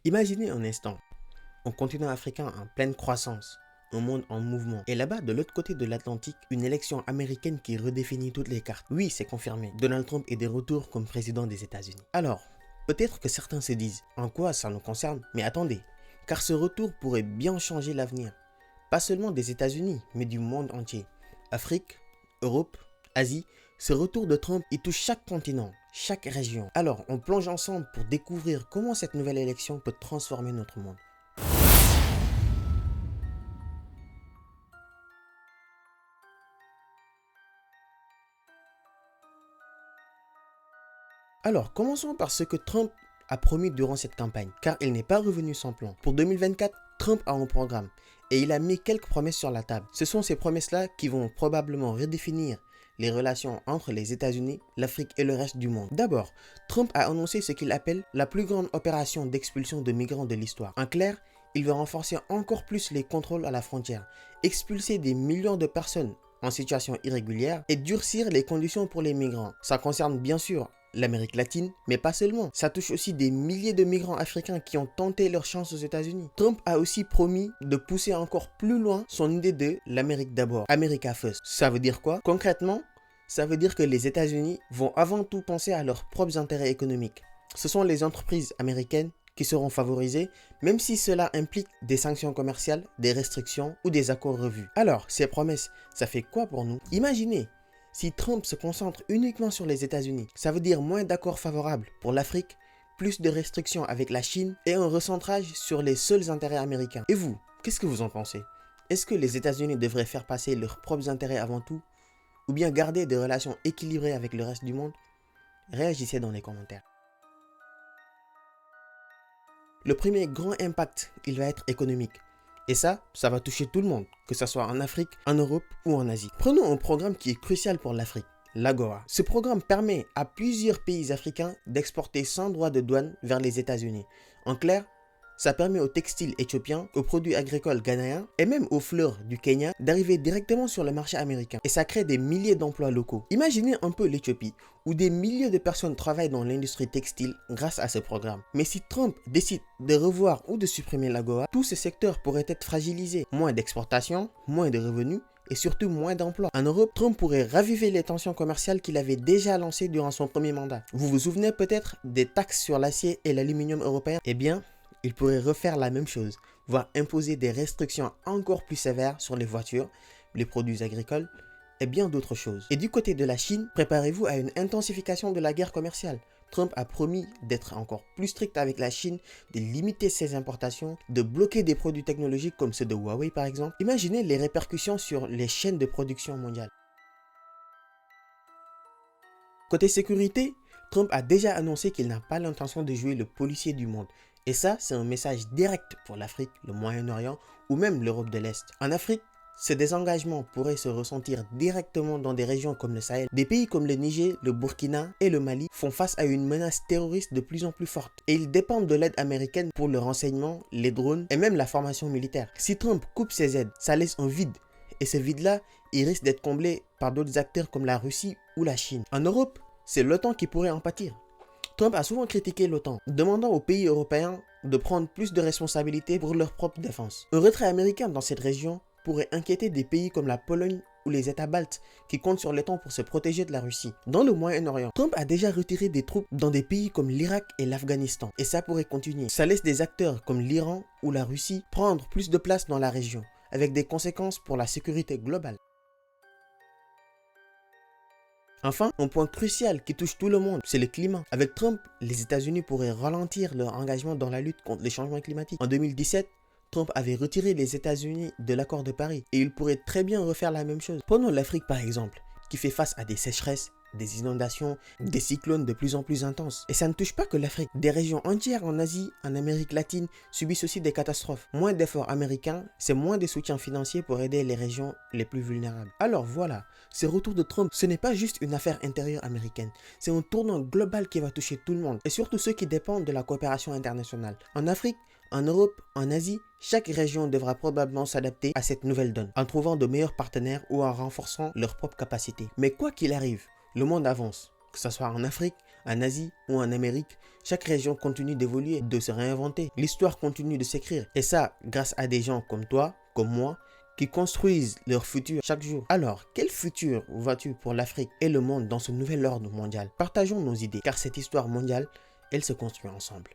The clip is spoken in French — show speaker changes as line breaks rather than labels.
Imaginez un instant, un continent africain en pleine croissance, un monde en mouvement. Et là-bas, de l'autre côté de l'Atlantique, une élection américaine qui redéfinit toutes les cartes. Oui, c'est confirmé. Donald Trump est de retour comme président des États-Unis. Alors, peut-être que certains se disent, en quoi ça nous concerne? Mais attendez, car ce retour pourrait bien changer l'avenir. Pas seulement des États-Unis, mais du monde entier. Afrique, Europe, Asie, ce retour de Trump, il touche chaque continent, chaque région. Alors, on plonge ensemble pour découvrir comment cette nouvelle élection peut transformer notre monde. Alors, commençons par ce que Trump a promis durant cette campagne, car il n'est pas revenu sans plan. Pour 2024, Trump a un programme et il a mis quelques promesses sur la table. Ce sont ces promesses-là qui vont probablement redéfinir les relations entre les États-Unis, l'Afrique et le reste du monde. D'abord, Trump a annoncé ce qu'il appelle la plus grande opération d'expulsion de migrants de l'histoire. En clair, il veut renforcer encore plus les contrôles à la frontière, expulser des millions de personnes en situation irrégulière et durcir les conditions pour les migrants. Ça concerne bien sûr l'Amérique latine, mais pas seulement. Ça touche aussi des milliers de migrants africains qui ont tenté leur chance aux États-Unis. Trump a aussi promis de pousser encore plus loin son idée de l'Amérique d'abord, America First. Ça veut dire quoi? Concrètement, ça veut dire que les États-Unis vont avant tout penser à leurs propres intérêts économiques. Ce sont les entreprises américaines qui seront favorisées, même si cela implique des sanctions commerciales, des restrictions ou des accords revus. Alors, ces promesses, ça fait quoi pour nous? Imaginez, si Trump se concentre uniquement sur les États-Unis, ça veut dire moins d'accords favorables pour l'Afrique, plus de restrictions avec la Chine et un recentrage sur les seuls intérêts américains. Et vous, qu'est-ce que vous en pensez? Est-ce que les États-Unis devraient faire passer leurs propres intérêts avant tout? Ou bien garder des relations équilibrées avec le reste du monde? Réagissez dans les commentaires. Le premier grand impact, il va être économique. Et ça va toucher tout le monde, que ce soit en Afrique, en Europe ou en Asie. Prenons un programme qui est crucial pour l'Afrique, l'AGOA. Ce programme permet à plusieurs pays africains d'exporter sans droit de douane vers les États-Unis. En clair, ça permet aux textiles éthiopiens, aux produits agricoles ghanéens et même aux fleurs du Kenya d'arriver directement sur le marché américain. Et ça crée des milliers d'emplois locaux. Imaginez un peu l'Éthiopie, où des milliers de personnes travaillent dans l'industrie textile grâce à ce programme. Mais si Trump décide de revoir ou de supprimer l'AGOA, tous ces secteurs pourraient être fragilisés. Moins d'exportation, moins de revenus et surtout moins d'emplois. En Europe, Trump pourrait raviver les tensions commerciales qu'il avait déjà lancées durant son premier mandat. Vous vous souvenez peut-être des taxes sur l'acier et l'aluminium européen? Eh bien, il pourrait refaire la même chose, voire imposer des restrictions encore plus sévères sur les voitures, les produits agricoles et bien d'autres choses. Et du côté de la Chine, préparez-vous à une intensification de la guerre commerciale. Trump a promis d'être encore plus strict avec la Chine, de limiter ses importations, de bloquer des produits technologiques comme ceux de Huawei par exemple. Imaginez les répercussions sur les chaînes de production mondiales. Côté sécurité, Trump a déjà annoncé qu'il n'a pas l'intention de jouer le policier du monde. Et ça, c'est un message direct pour l'Afrique, le Moyen-Orient ou même l'Europe de l'Est. En Afrique, ce désengagement pourrait se ressentir directement dans des régions comme le Sahel. Des pays comme le Niger, le Burkina et le Mali font face à une menace terroriste de plus en plus forte. Et ils dépendent de l'aide américaine pour le renseignement, les drones et même la formation militaire. Si Trump coupe ces aides, ça laisse un vide. Et ce vide-là, il risque d'être comblé par d'autres acteurs comme la Russie ou la Chine. En Europe, c'est l'OTAN qui pourrait en pâtir. Trump a souvent critiqué l'OTAN, demandant aux pays européens de prendre plus de responsabilités pour leur propre défense. Un retrait américain dans cette région pourrait inquiéter des pays comme la Pologne ou les États baltes qui comptent sur l'OTAN pour se protéger de la Russie. Dans le Moyen-Orient, Trump a déjà retiré des troupes dans des pays comme l'Irak et l'Afghanistan. Et ça pourrait continuer. Ça laisse des acteurs comme l'Iran ou la Russie prendre plus de place dans la région, avec des conséquences pour la sécurité globale. Enfin, un point crucial qui touche tout le monde, c'est le climat. Avec Trump, les États-Unis pourraient ralentir leur engagement dans la lutte contre les changements climatiques. En 2017, Trump avait retiré les États-Unis de l'accord de Paris et il pourrait très bien refaire la même chose. Prenons l'Afrique par exemple, qui fait face à des sécheresses, des inondations, des cyclones de plus en plus intenses. Et ça ne touche pas que l'Afrique. Des régions entières en Asie, en Amérique latine subissent aussi des catastrophes. Moins d'efforts américains, c'est moins de soutien financier pour aider les régions les plus vulnérables. Alors voilà, ce retour de Trump, ce n'est pas juste une affaire intérieure américaine. C'est un tournant global qui va toucher tout le monde, et surtout ceux qui dépendent de la coopération internationale. En Afrique, en Europe, en Asie, chaque région devra probablement s'adapter à cette nouvelle donne, en trouvant de meilleurs partenaires ou en renforçant leurs propres capacités. Mais quoi qu'il arrive, le monde avance, que ce soit en Afrique, en Asie ou en Amérique, chaque région continue d'évoluer, de se réinventer. L'histoire continue de s'écrire. Et ça, grâce à des gens comme toi, comme moi, qui construisent leur futur chaque jour. Alors, quel futur vois-tu pour l'Afrique et le monde dans ce nouvel ordre mondial? Partageons nos idées, car cette histoire mondiale, elle se construit ensemble.